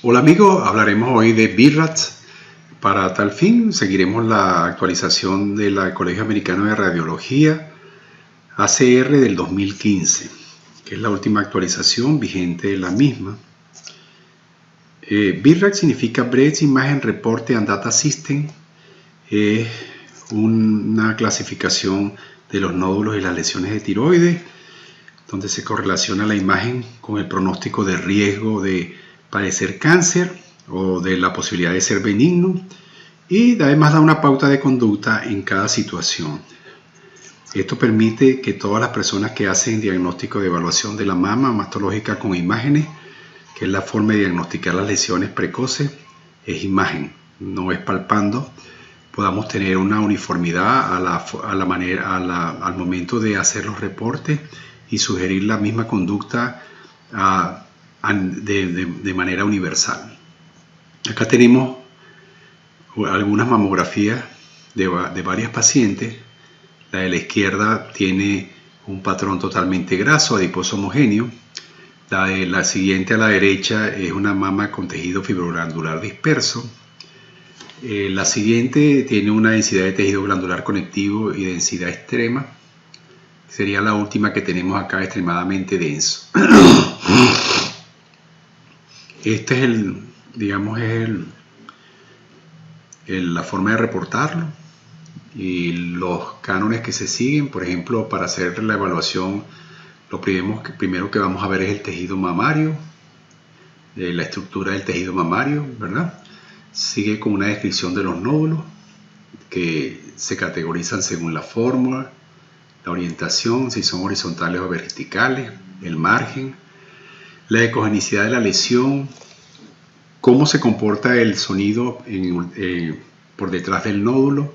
Hola amigos, hablaremos hoy de BIRAD. Para tal fin seguiremos la actualización del Colegio Americano de Radiología ACR del 2015, que es la última actualización vigente de la misma. BIRAD significa Breast Imaging Report and Data System. Es una clasificación de los nódulos y las lesiones de tiroides, donde se correlaciona la imagen con el pronóstico de riesgo de padecer cáncer o de la posibilidad de ser benigno, y además da una pauta de conducta en cada situación. Esto permite que todas las personas que hacen diagnóstico de evaluación de la mama mastológica con imágenes, que es la forma de diagnosticar las lesiones precoces, es imagen, no es palpando, podamos tener una uniformidad al momento de hacer los reportes y sugerir la misma conducta de manera universal. Acá tenemos algunas mamografías de varias pacientes. La de la izquierda tiene un patrón totalmente graso, adiposo homogéneo. La siguiente a la derecha es una mama con tejido fibroglandular disperso. La siguiente tiene una densidad de tejido glandular conectivo y densidad extrema. Sería la última que tenemos acá, extremadamente denso. Este es la forma de reportarlo y los cánones que se siguen. Por ejemplo, para hacer la evaluación, lo primero que vamos a ver es el tejido mamario, la estructura del tejido mamario, ¿verdad? Sigue con una descripción de los nódulos que se categorizan según la fórmula, la orientación, si son horizontales o verticales, el margen, la ecogenicidad de la lesión, cómo se comporta el sonido por detrás del nódulo,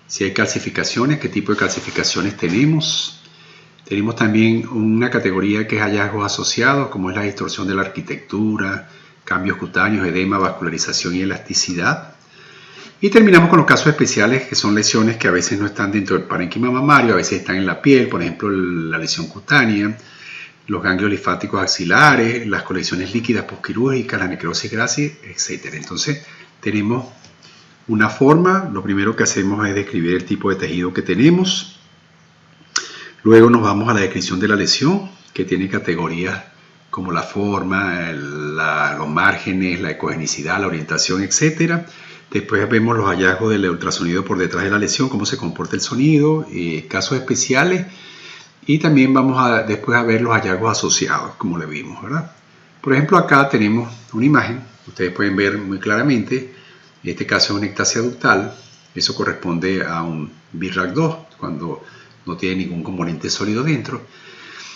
si hay calcificaciones, qué tipo de calcificaciones tenemos. Tenemos también una categoría que es hallazgos asociados, como es la distorsión de la arquitectura, cambios cutáneos, edema, vascularización y elasticidad. Y terminamos con los casos especiales, que son lesiones que a veces no están dentro del parénquima mamario, a veces están en la piel, por ejemplo la lesión cutánea, los ganglios linfáticos axilares, las colecciones líquidas posquirúrgicas, la necrosis gracilis, etc. Entonces tenemos una forma. Lo primero que hacemos es describir el tipo de tejido que tenemos. Luego nos vamos a la descripción de la lesión, que tiene categorías como la forma, los márgenes, la ecogenicidad, la orientación, etc. Después vemos los hallazgos del ultrasonido por detrás de la lesión, cómo se comporta el sonido, casos especiales. Y también vamos después a ver los hallazgos asociados, como le vimos, ¿verdad? Por ejemplo, acá tenemos una imagen, ustedes pueden ver muy claramente, en este caso es una ectasia ductal, eso corresponde a un BIRAD2, cuando no tiene ningún componente sólido dentro.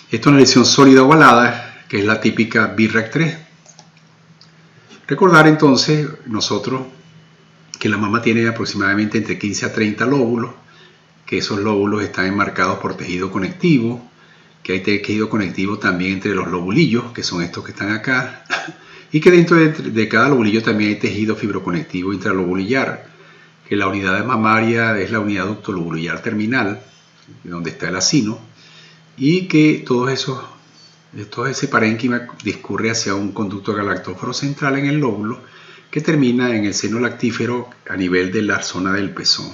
Esto es una lesión sólida ovalada, que es la típica BIRAD3. Recordar entonces nosotros que la mama tiene aproximadamente entre 15 a 30 lóbulos, que esos lóbulos están enmarcados por tejido conectivo, que hay tejido conectivo también entre los lobulillos, que son estos que están acá, y que dentro de cada lobulillo también hay tejido fibroconectivo intralobulillar, que la unidad mamaria es la unidad ductolobulillar terminal, donde está el acino, y que todo ese parénquima discurre hacia un conducto galactóforo central en el lóbulo, que termina en el seno lactífero a nivel de la zona del pezón.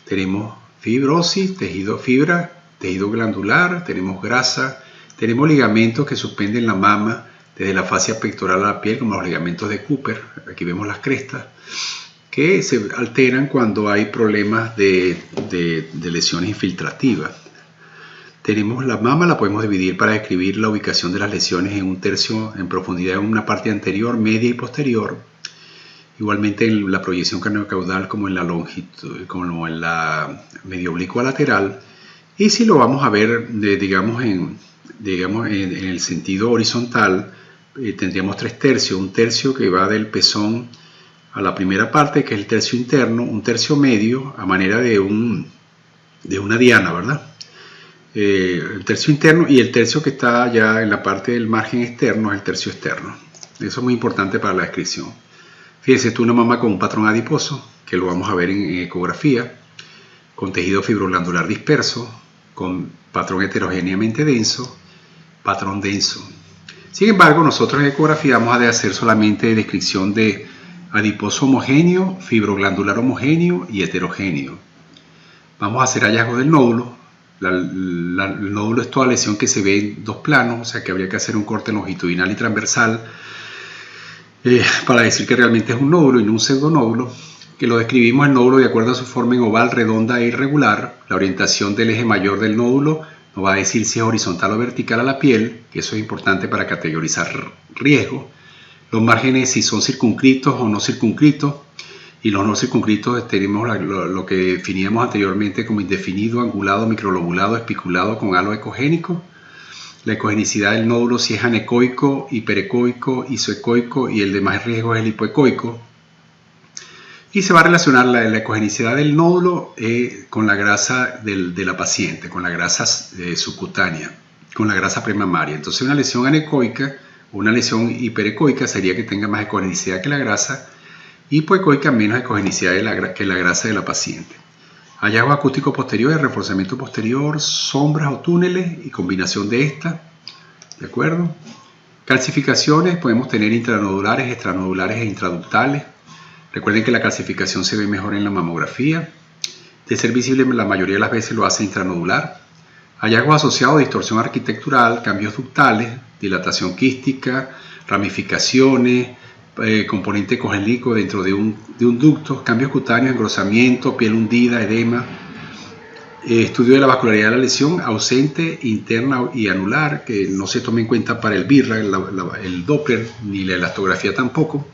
Tenemos fibrosis, fibra, tejido glandular, tenemos grasa, tenemos ligamentos que suspenden la mama desde la fascia pectoral a la piel, como los ligamentos de Cooper. Aquí vemos las crestas, que se alteran cuando hay problemas de lesiones infiltrativas. Tenemos la mama, la podemos dividir para describir la ubicación de las lesiones en un tercio en profundidad en una parte anterior, media y posterior. Igualmente en la proyección craneocaudal como en la longitud, como en la medio oblicua lateral. Y si lo vamos a ver, digamos en el sentido horizontal, tendríamos 3/3. Un tercio que va del pezón a la primera parte, que es el tercio interno, un tercio medio a manera de una diana, ¿verdad? El tercio interno, y el tercio que está ya en la parte del margen externo es el tercio externo. Eso es muy importante para la descripción. Fíjense, esto es una mama con un patrón adiposo, que lo vamos a ver en ecografía, con tejido fibroglandular disperso, con patrón heterogéneamente denso, patrón denso. Sin embargo, nosotros en ecografía vamos a hacer solamente descripción de adiposo homogéneo, fibroglandular homogéneo y heterogéneo. Vamos a hacer hallazgos del nódulo. El nódulo es toda lesión que se ve en dos planos, o sea que habría que hacer un corte longitudinal y transversal para decir que realmente es un nódulo y no un pseudonódulo, que lo describimos el nódulo de acuerdo a su forma en oval, redonda e irregular. La orientación del eje mayor del nódulo nos va a decir si es horizontal o vertical a la piel, que eso es importante para categorizar riesgo. Los márgenes si son circunscritos o no circunscritos, y los no circunscritos tenemos lo que definíamos anteriormente como indefinido, angulado, microlobulado, espiculado con halo ecogénico. La ecogenicidad del nódulo si es anecoico, hiperecoico, isoecoico y el de más riesgo es el hipoecoico. Y se va a relacionar la ecogenicidad del nódulo con la grasa de la paciente, con la grasa subcutánea, con la grasa premamaria. Entonces una lesión anecoica o una lesión hiperecoica sería que tenga más ecogenicidad que la grasa, hipoecoica menos ecogenicidad que la grasa de la paciente. Hallazgos acústicos posteriores, reforzamiento posterior, sombras o túneles y combinación de estas, ¿de acuerdo? Calcificaciones, podemos tener intranodulares, extranodulares e intraductales. Recuerden que la calcificación se ve mejor en la mamografía. De ser visible, la mayoría de las veces lo hace intranodular. Hallazgos asociados a distorsión arquitectural, cambios ductales, dilatación quística, ramificaciones, componente congénico dentro de un ducto, cambios cutáneos, engrosamiento, piel hundida, edema. Estudio de la vascularidad de la lesión, ausente, interna y anular, que no se toma en cuenta para el BIRRA, el Doppler, ni la elastografía tampoco.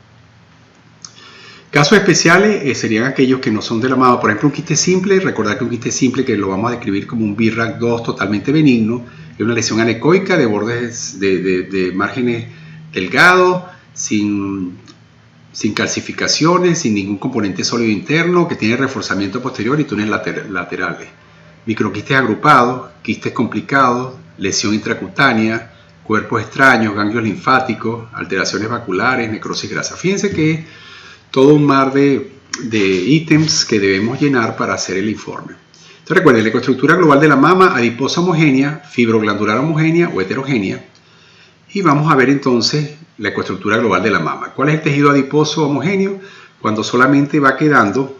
Casos especiales serían aquellos que no son de la mama, por ejemplo un quiste simple. Recordar que un quiste simple, que lo vamos a describir como un BIRRAC 2 totalmente benigno, es una lesión anecoica de bordes de márgenes delgados, sin calcificaciones, sin ningún componente sólido interno, que tiene reforzamiento posterior y túneles laterales. Microquistes agrupados, quistes complicados, lesión intracutánea, cuerpos extraños, ganglios linfáticos, alteraciones vasculares, necrosis grasa. Fíjense que todo un mar de ítems que debemos llenar para hacer el informe. Entonces recuerden, la ecoestructura global de la mama, adiposa homogénea, fibroglandular homogénea o heterogénea. Y vamos a ver entonces la ecoestructura global de la mama. ¿Cuál es el tejido adiposo homogéneo? Cuando solamente va quedando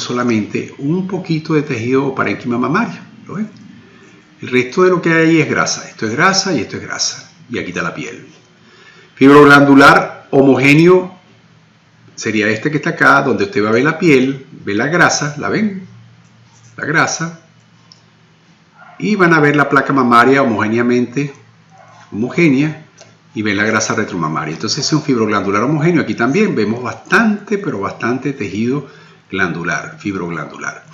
solamente un poquito de tejido o parénquima mamaria. ¿Lo ven? El resto de lo que hay ahí es grasa. Esto es grasa y esto es grasa. Y aquí está la piel. Fibroglandular homogéneo sería este que está acá, donde usted va a ver la piel, ve la grasa, ¿la ven? La grasa. Y van a ver la placa mamaria homogénea y ven la grasa retromamaria. Entonces es un fibroglandular homogéneo. Aquí también vemos bastante, pero bastante tejido glandular, fibroglandular.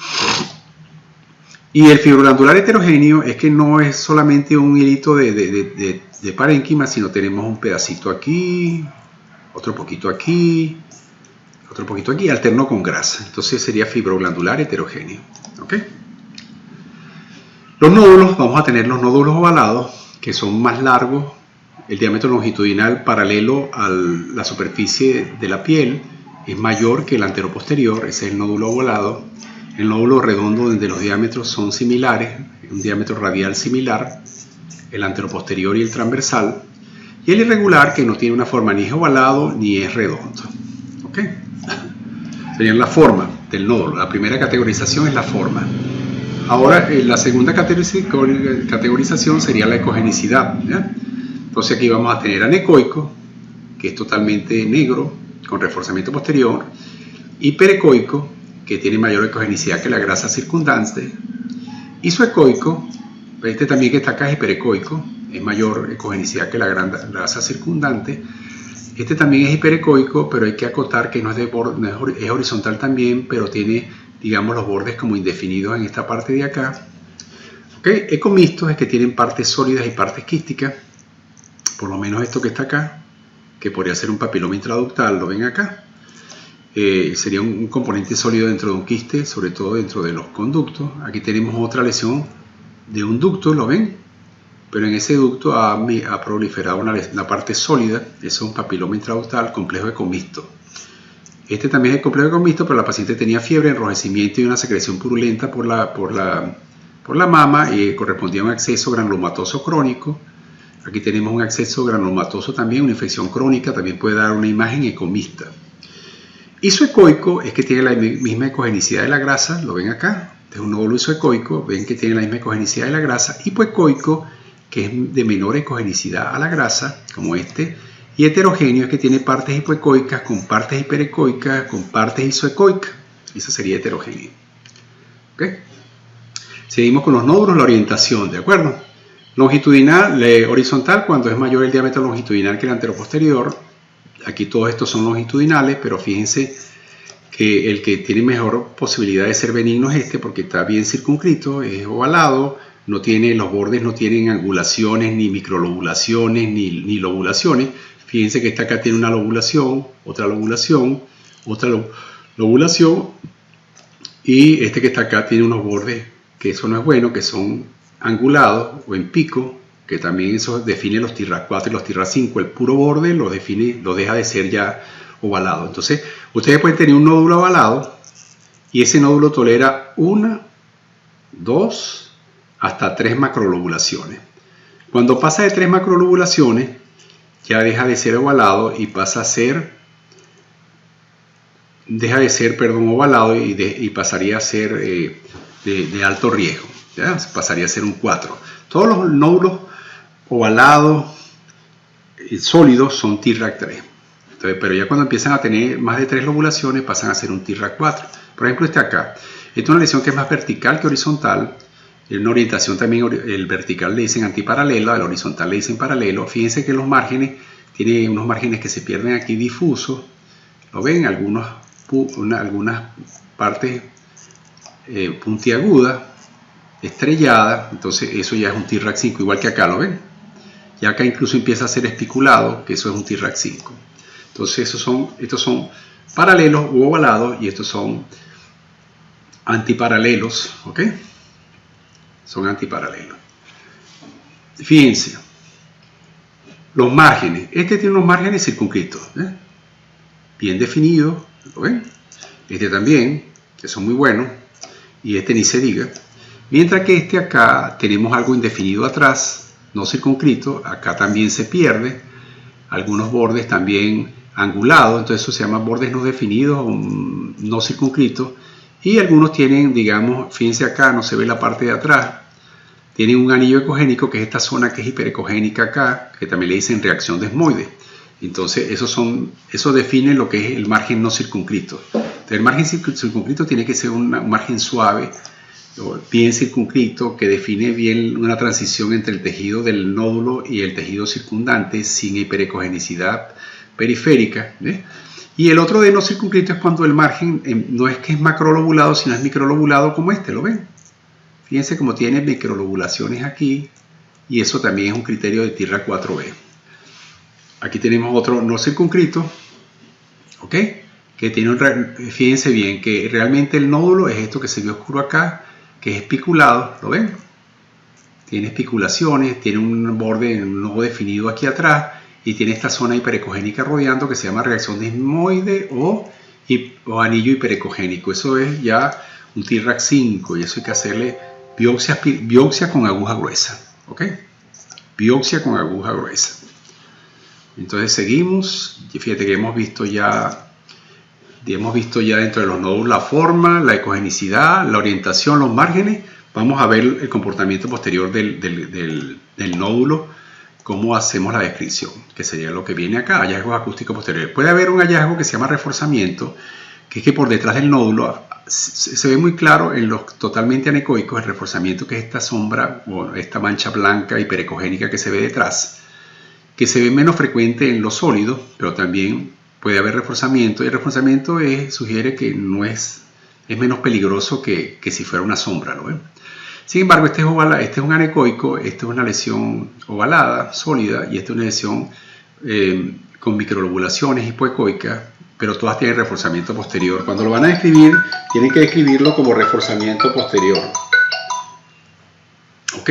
Y el fibroglandular heterogéneo es que no es solamente un hilito de parénquima, sino tenemos un pedacito aquí, otro poquito aquí, otro poquito aquí, alterno con grasa. Entonces sería fibroglandular heterogéneo. ¿Ok? Los nódulos, vamos a tener los nódulos ovalados, que son más largos, el diámetro longitudinal paralelo a la superficie de la piel es mayor que el anteroposterior, ese es el nódulo ovalado. El nódulo redondo, donde los diámetros son similares, un diámetro radial similar, el anteroposterior y el transversal. Y el irregular, que no tiene una forma ni es ovalado ni es redondo. ¿Ok? Serían la forma del nódulo. La primera categorización es la forma. Ahora, la segunda categorización sería la ecogenicidad. ¿Ya? Entonces aquí vamos a tener anecoico, que es totalmente negro, con reforzamiento posterior, hiperecoico, que tiene mayor ecogenicidad que la grasa circundante, isoecoico, este también que está acá es hiperecoico, es mayor ecogenicidad que la grasa circundante. Este también es hiperecoico, pero hay que acotar que no es, es horizontal también, pero tiene, digamos, los bordes como indefinidos en esta parte de acá. ¿Okay? Ecomixtos es que tienen partes sólidas y partes quísticas, por lo menos esto que está acá, que podría ser un papiloma intraductal, lo ven acá. Sería un componente sólido dentro de un quiste, sobre todo dentro de los conductos. Aquí tenemos otra lesión de un ducto, ¿lo ven? Pero en ese ducto ha proliferado una parte sólida, eso es un papiloma intraductal, complejo ecomixto. Este también es el complejo ecomixto, pero la paciente tenía fiebre, enrojecimiento y una secreción purulenta por la mama y correspondía a un acceso granulomatoso crónico. Aquí tenemos un acceso granulomatoso también, una infección crónica, también puede dar una imagen ecomixta. Isoecoico es que tiene la misma ecogenicidad de la grasa, lo ven acá, este es un nódulo isoecoico, ven que tiene la misma ecogenicidad de la grasa. Hipoecoico, que es de menor ecogenicidad a la grasa, como este, y heterogéneo es que tiene partes hipoecoicas con partes hiperecoicas con partes isoecoicas. Eso sería heterogéneo. ¿Okay? Seguimos con los nódulos, la orientación, ¿de acuerdo? Longitudinal, horizontal, cuando es mayor el diámetro longitudinal que el anteroposterior. Aquí todos estos son longitudinales, pero fíjense que el que tiene mejor posibilidad de ser benigno es este, porque está bien circunscrito, es ovalado, no tiene, los bordes no tienen angulaciones, ni microlobulaciones, ni lobulaciones. Fíjense que esta acá tiene una lobulación, otra lobulación, otra lobulación, y este que está acá tiene unos bordes que eso no es bueno, que son angulados o en pico, que también eso define los TIRAC 4 y los TIRAC 5. El puro borde lo define, lo deja de ser ya ovalado. Entonces, ustedes pueden tener un nódulo ovalado y ese nódulo tolera 1, 2, hasta 3 macrolobulaciones. Cuando pasa de 3 macrolobulaciones, ya deja de ser ovalado y pasa a ser, ovalado y pasaría a ser de alto riesgo. ¿Ya? Pasaría a ser un 4. Todos los nódulos ovalados y sólidos son TIRAC 3. Entonces, pero ya cuando empiezan a tener más de 3 lobulaciones pasan a ser un TIRAC 4. Por ejemplo, este acá. Esta es una lesión que es más vertical que horizontal. En una orientación también, el vertical le dicen antiparalela, el horizontal le dicen paralelo. Fíjense que los márgenes, tiene unos márgenes que se pierden aquí difusos. ¿Lo ven? Algunas partes puntiagudas, estrellada, entonces eso ya es un TIRAC 5, igual que acá, ¿lo ven? Y acá incluso empieza a ser especulado, que eso es un TIRAC 5. Entonces estos son paralelos u ovalados y estos son antiparalelos, ¿ok? Son antiparalelos. Fíjense, los márgenes. Este tiene unos márgenes circunscritos, ¿eh? Bien definidos, ¿lo ven? Este también, que son muy buenos, y este ni se diga. Mientras que este acá tenemos algo indefinido atrás, no circunscrito, acá también se pierde, algunos bordes también angulados, entonces eso se llama bordes no definidos, no circunscritos, y algunos tienen, digamos, fíjense acá, no se ve la parte de atrás, tienen un anillo ecogénico, que es esta zona que es hiperecogénica acá, que también le dicen reacción desmoide. Entonces eso define lo que es el margen no circunscrito. Entonces, el margen circunscrito tiene que ser un margen suave, bien circunscrito, que define bien una transición entre el tejido del nódulo y el tejido circundante sin hiperecogenicidad periférica, ¿eh? Y el otro de no circunscrito es cuando el margen no es que es macrolobulado, sino es microlobulado, como este, ¿lo ven? Fíjense cómo tiene microlobulaciones aquí, y eso también es un criterio de TIRAC 4B. Aquí tenemos otro no circunscrito, ¿ok? Que tiene fíjense bien que realmente el nódulo es esto que se ve oscuro acá, que es espiculado, ¿lo ven? Tiene espiculaciones, tiene un borde no definido aquí atrás y tiene esta zona hiperecogénica rodeando que se llama reacción desmoide o anillo hiperecogénico. Eso es ya un TIRAC 5 y eso hay que hacerle biopsia con aguja gruesa, ¿ok? Biopsia con aguja gruesa. Entonces seguimos, y fíjate que hemos visto ya dentro de los nódulos la forma, la ecogenicidad, la orientación, los márgenes. Vamos a ver el comportamiento posterior del nódulo, cómo hacemos la descripción, que sería lo que viene acá, hallazgos acústicos posteriores. Puede haber un hallazgo que se llama reforzamiento, que es que por detrás del nódulo se ve muy claro en los totalmente anecoicos el reforzamiento, que es esta sombra o esta mancha blanca hiperecogénica que se ve detrás, que se ve menos frecuente en los sólidos, pero también puede haber reforzamiento, y el reforzamiento sugiere que no es menos peligroso que si fuera una sombra, ¿no? Sin embargo, este es un anecoico, esta es una lesión ovalada, sólida, y esta es una lesión con microlobulaciones hipoecoicas, pero todas tienen reforzamiento posterior. Cuando lo van a describir, tienen que describirlo como reforzamiento posterior. ¿Ok?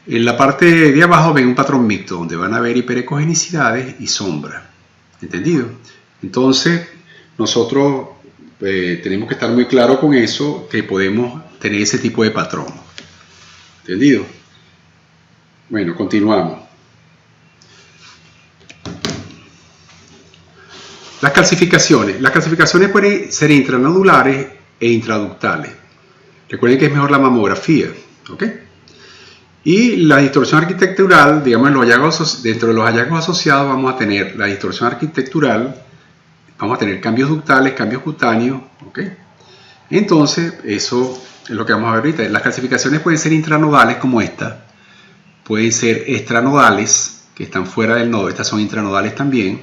En la parte de abajo ven un patrón mixto, donde van a ver hiperecogenicidades y sombra. ¿Entendido? Entonces, nosotros tenemos que estar muy claros con eso, que podemos tener ese tipo de patrón. ¿Entendido? Bueno, continuamos. Las calcificaciones. Las calcificaciones pueden ser intranodulares e intraductales. Recuerden que es mejor la mamografía, ¿ok? Y la distorsión arquitectural, digamos, dentro de los hallazgos asociados vamos a tener la distorsión arquitectural, vamos a tener cambios ductales, cambios cutáneos, ¿ok? Entonces, eso es lo que vamos a ver ahorita. Las calcificaciones pueden ser intranodales como esta, pueden ser extranodales, que están fuera del nodo, estas son intranodales también.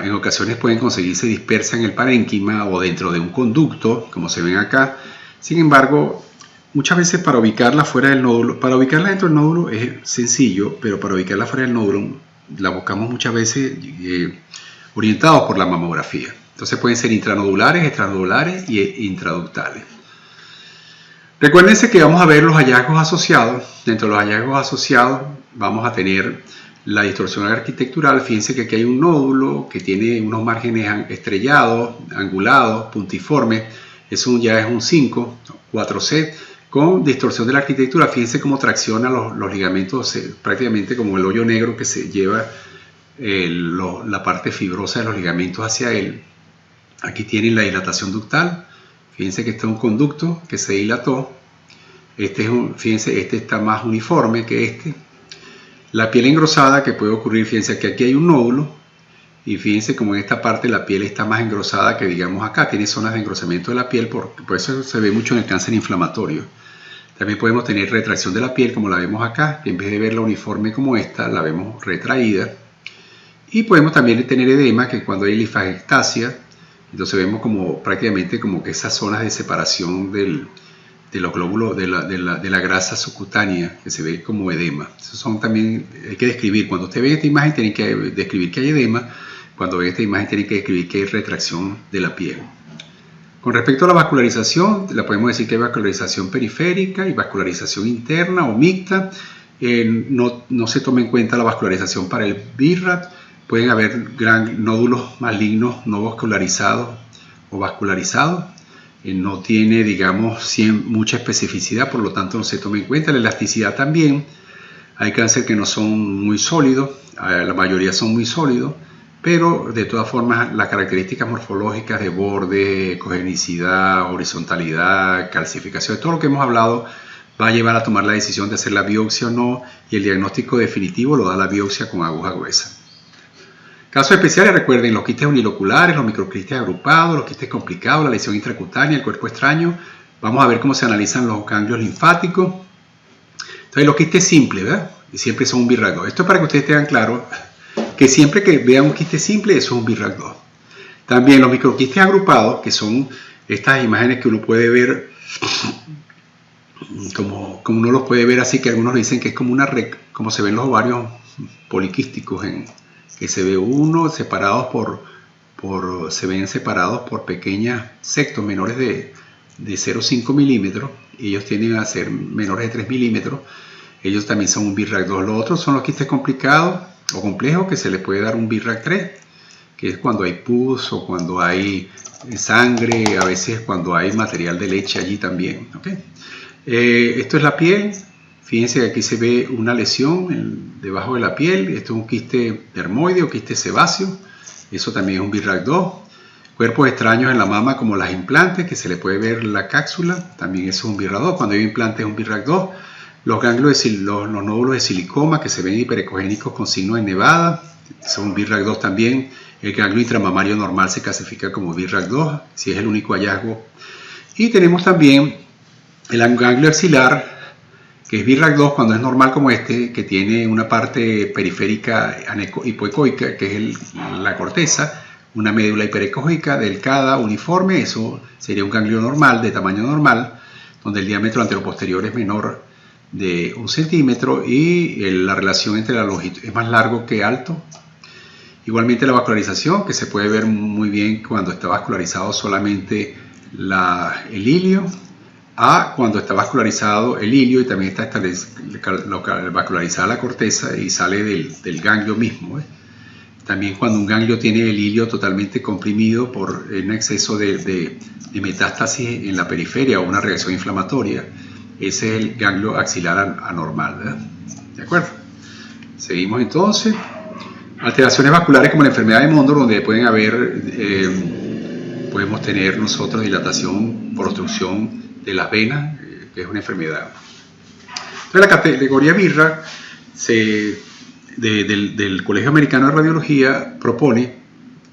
En ocasiones pueden conseguirse dispersas en el parénquima o dentro de un conducto, como se ven acá. Sin embargo, muchas veces para ubicarla fuera del nódulo, para ubicarla dentro del nódulo es sencillo, pero para ubicarla fuera del nódulo la buscamos muchas veces orientados por la mamografía. Entonces pueden ser intranodulares, extranodulares y intraductales. Recuérdense que vamos a ver los hallazgos asociados. Dentro de los hallazgos asociados vamos a tener la distorsión arquitectural. Fíjense que aquí hay un nódulo que tiene unos márgenes estrellados, angulados, puntiformes. Eso ya es un 5, 4C, con distorsión de la arquitectura. Fíjense cómo tracciona los ligamentos, prácticamente como el hoyo negro que se lleva la parte fibrosa de los ligamentos hacia él. Aquí tienen la dilatación ductal. Fíjense que este es un conducto que se dilató. Fíjense, este está más uniforme que este. La piel engrosada que puede ocurrir, fíjense que aquí hay un nódulo. Y fíjense como en esta parte la piel está más engrosada que digamos acá. Tiene zonas de engrosamiento de la piel, por eso se ve mucho en el cáncer inflamatorio. También podemos tener retracción de la piel como la vemos acá. Que en vez de verla uniforme como esta, la vemos retraída. Y podemos también tener edema, que cuando hay linfangectasia, entonces vemos como prácticamente como que esas zonas de separación de los glóbulos, de la grasa subcutánea, que se ve como edema. Eso son también, hay que describir. Cuando usted ve esta imagen, tienen que describir que hay edema. Cuando ven esta imagen, tienen que describir que hay retracción de la piel. Con respecto a la vascularización, la podemos decir que hay vascularización periférica y vascularización interna o mixta. No se toma en cuenta la vascularización para el BIRAT. Pueden haber nódulos malignos no vascularizados o vascularizados. No tiene, digamos, mucha especificidad, por lo tanto no se toma en cuenta. La elasticidad también. Hay cáncer que no son muy sólidos, la mayoría son muy sólidos, pero de todas formas las características morfológicas de borde, congenicidad, horizontalidad, calcificación, todo lo que hemos hablado va a llevar a tomar la decisión de hacer la biopsia o no, y el diagnóstico definitivo lo da la biopsia con aguja gruesa. Casos especiales, recuerden, los quistes uniloculares, los microquistes agrupados, los quistes complicados, la lesión intracutánea, el cuerpo extraño. Vamos a ver cómo se analizan los ganglios linfáticos. Entonces, los quistes simples, ¿verdad? Y siempre son un BIRAC 2. Esto es para que ustedes tengan claro que siempre que vean un quiste simple, eso es un BIRAC 2. También los microquistes agrupados, que son estas imágenes que uno puede ver, como uno los puede ver así, que algunos dicen que es como una red, como se ven los ovarios poliquísticos que se ve uno separados se ven separados por pequeños sectos menores de 0,5 milímetros, y ellos tienden a ser menores de 3 milímetros. Ellos también son un BIRAC 2. Los otros son los quistes complicados o complejos, que se les puede dar un BIRAC 3, que es cuando hay pus o cuando hay sangre, a veces cuando hay material de leche allí también. ¿Okay? Esto es la piel. Fíjense que aquí se ve una lesión debajo de la piel. Esto es un quiste dermoide o quiste sebáceo. Eso también es un BIRAC 2. Cuerpos extraños en la mama como las implantes, que se le puede ver la cápsula. También eso es un BIRAC 2. Cuando hay implantes es un BIRAC 2. Los nódulos de silicoma que se ven hiperecogénicos con signo de nevada. Son un BIRAC 2 también. El ganglio intramamario normal se clasifica como BIRAC 2, si es el único hallazgo. Y tenemos también el ganglio axilar, que es BIRAC 2 cuando es normal como este, que tiene una parte periférica hipoecoica, que es la corteza, una médula hiperecoica delgada, uniforme. Eso sería un ganglio normal, de tamaño normal, donde el diámetro anteroposterior es menor de 1 centímetro y la relación entre la longitud es más largo que alto. Igualmente la vascularización, que se puede ver muy bien cuando está vascularizado solamente el ilio, cuando está vascularizado el ilio y también está vascularizada la corteza y sale del ganglio mismo. También cuando un ganglio tiene el ilio totalmente comprimido por un exceso de metástasis en la periferia o una reacción inflamatoria. Ese es el ganglio axilar anormal, ¿verdad? ¿De acuerdo? Seguimos entonces. Alteraciones vasculares como la enfermedad de Mondor, donde pueden haber, podemos tener nosotros dilatación por obstrucción de las venas, que es una enfermedad. Entonces, la categoría BIRRAC del Colegio Americano de Radiología propone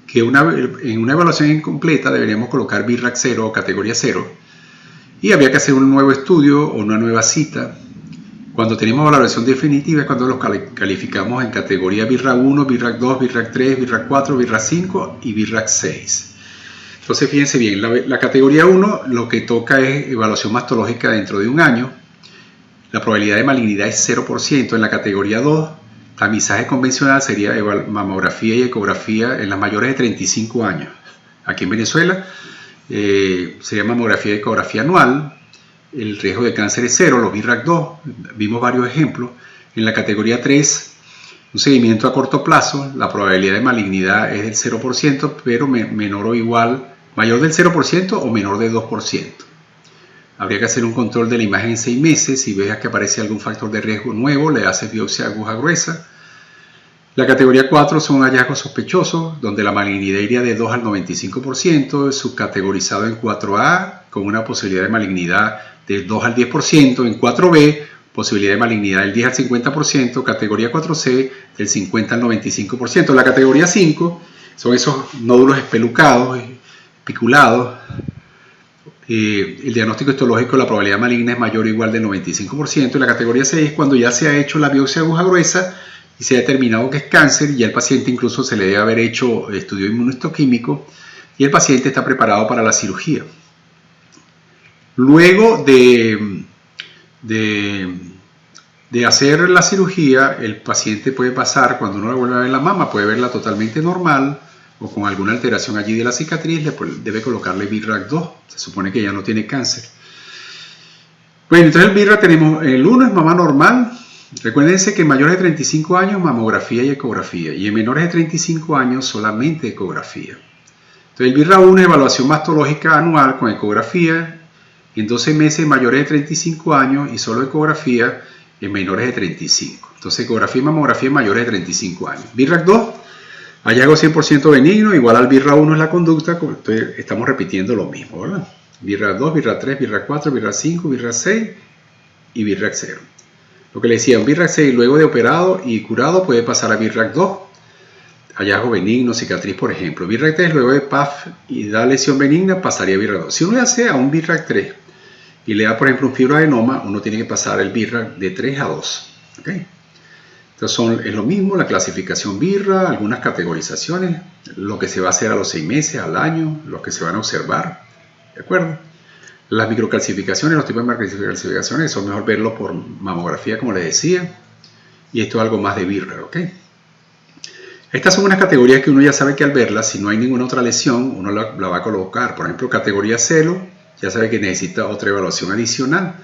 que en una evaluación incompleta deberíamos colocar BIRRAC 0 o categoría 0, y habría que hacer un nuevo estudio o una nueva cita. Cuando tenemos valoración definitiva es cuando los calificamos en categoría BIRRAC 1, BIRRAC 2, BIRRAC 3, BIRRAC 4, BIRRAC 5 y BIRRAC 6. Entonces fíjense bien, la categoría 1 lo que toca es evaluación mastológica dentro de un año. La probabilidad de malignidad es 0%. En la categoría 2, tamizaje convencional sería mamografía y ecografía en las mayores de 35 años. Aquí en Venezuela sería mamografía y ecografía anual. El riesgo de cáncer es 0, los BIRRAC 2, vimos varios ejemplos. En la categoría 3, un seguimiento a corto plazo, la probabilidad de malignidad es del 0%, pero menor o igual, mayor del 0% o menor de 2%. Habría que hacer un control de la imagen en 6 meses. Si ves que aparece algún factor de riesgo nuevo, le haces biopsia de aguja gruesa. La categoría 4 son hallazgos sospechosos, donde la malignidad iría de 2 al 95%, subcategorizado en 4A, con una posibilidad de malignidad del 2 al 10%, en 4B, posibilidad de malignidad del 10 al 50%, categoría 4C, del 50 al 95%. La categoría 5 son esos nódulos espelucados, piculados. El diagnóstico histológico, la probabilidad maligna es mayor o igual del 95%. Y la categoría 6 es cuando ya se ha hecho la biopsia de aguja gruesa y se ha determinado que es cáncer, y al paciente incluso se le debe haber hecho estudio inmunohistoquímico y el paciente está preparado para la cirugía. Luego de hacer la cirugía, el paciente puede pasar, cuando uno le vuelve a ver la mama, puede verla totalmente normal o con alguna alteración allí de la cicatriz, debe colocarle BIRRAC 2, se supone que ya no tiene cáncer. Bueno, entonces el BIRRAC tenemos, el 1 es mamá normal. Recuérdense que en mayores de 35 años mamografía y ecografía, y en menores de 35 años solamente ecografía. Entonces el BIRRAC 1 es evaluación mastológica anual con ecografía en 12 meses mayores de 35 años y solo ecografía en menores de 35. Entonces ecografía y mamografía en mayores de 35 años. BIRRAC 2, hallazgo 100% benigno, igual al BIRRAC 1 es la conducta, entonces estamos repitiendo lo mismo, ¿verdad? BIRRAC 2, BIRRAC 3, BIRRAC 4, BIRRAC 5, BIRRAC 6 y BIRRAC 0. Lo que le decía, un BIRRAC 6 luego de operado y curado puede pasar a BIRRAC 2, hallazgo benigno, cicatriz por ejemplo. BIRRAC 3 luego de PAF y da lesión benigna pasaría a BIRRAC 2. Si uno le hace a un BIRRAC 3 y le da por ejemplo un fibroadenoma, uno tiene que pasar el BIRRAC de 3 a 2. ¿Okay? Entonces es lo mismo, la clasificación BIRRAC, algunas categorizaciones, lo que se va a hacer a los 6 meses, al año, lo que se van a observar, ¿de acuerdo? Las microcalcificaciones, los tipos de microcalcificaciones, son mejor verlo por mamografía, como les decía, y esto es algo más de BIRRAC, ¿ok? Estas son unas categorías que uno ya sabe que al verlas, si no hay ninguna otra lesión, uno la va a colocar. Por ejemplo, categoría 0, ya sabe que necesita otra evaluación adicional.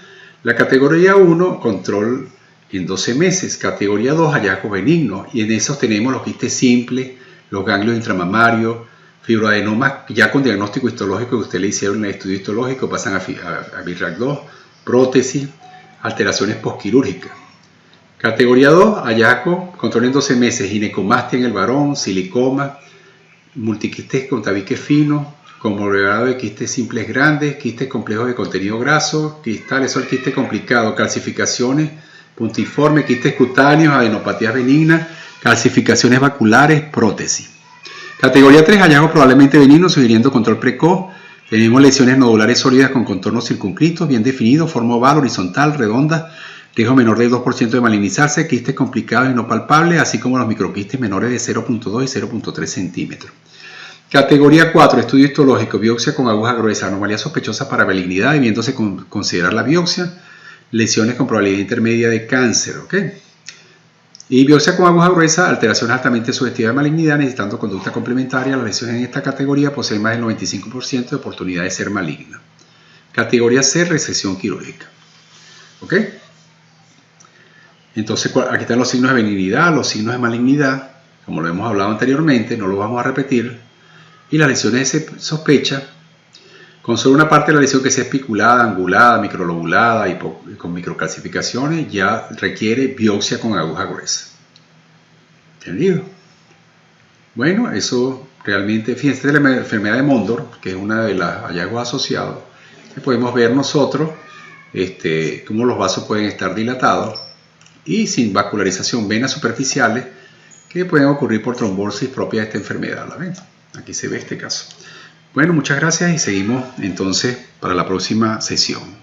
La categoría 1, control en 12 meses. Categoría 2, hallazgo benigno. Y en esos tenemos los quistes simples, los ganglios intramamarios, fibroadenomas ya con diagnóstico histológico que usted le hicieron en el estudio histológico, pasan a BIRRAC 2, prótesis, alteraciones postquirúrgicas. Categoría 2, hallazgo, control en 12 meses, ginecomastia en el varón, silicoma, multiquistes con tabique fino, conglomerado de quistes simples grandes, quistes complejos de contenido graso, quistales, eso es el quiste complicado, calcificaciones, puntiforme, quistes cutáneos, adenopatías benignas, calcificaciones vaculares, prótesis. Categoría 3, hallazgos probablemente benignos, sugiriendo control precoz. Tenemos lesiones nodulares sólidas con contornos circunscritos, bien definidos, forma oval, horizontal, redonda, riesgo menor del 2% de malignizarse, quistes complicados y no palpables, así como los microquistes menores de 0.2 y 0.3 centímetros. Categoría 4, estudio histológico, biopsia con aguja gruesa, anomalía sospechosa para malignidad, debiéndose considerar la biopsia, lesiones con probabilidad intermedia de cáncer, ¿ok? Y biopsia con aguja gruesa, alteraciones altamente sugestivas de malignidad, necesitando conducta complementaria. Las lesiones en esta categoría poseen más del 95% de oportunidad de ser maligna. Categoría C, resección quirúrgica. ¿Ok? Entonces, aquí están los signos de benignidad, los signos de malignidad, como lo hemos hablado anteriormente, no lo vamos a repetir. Y las lesiones de sospecha, con solo una parte de la lesión que sea espiculada, angulada, microlobulada y con microcalcificaciones, ya requiere biopsia con aguja gruesa. ¿Entendido? Bueno, eso realmente, fíjense, de la enfermedad de Mondor, que es una de los hallazgos asociados, que podemos ver nosotros cómo los vasos pueden estar dilatados y sin vascularización, venas superficiales que pueden ocurrir por trombosis propia de esta enfermedad. ¿La ven? Aquí se ve este caso. Bueno, muchas gracias y seguimos entonces para la próxima sesión.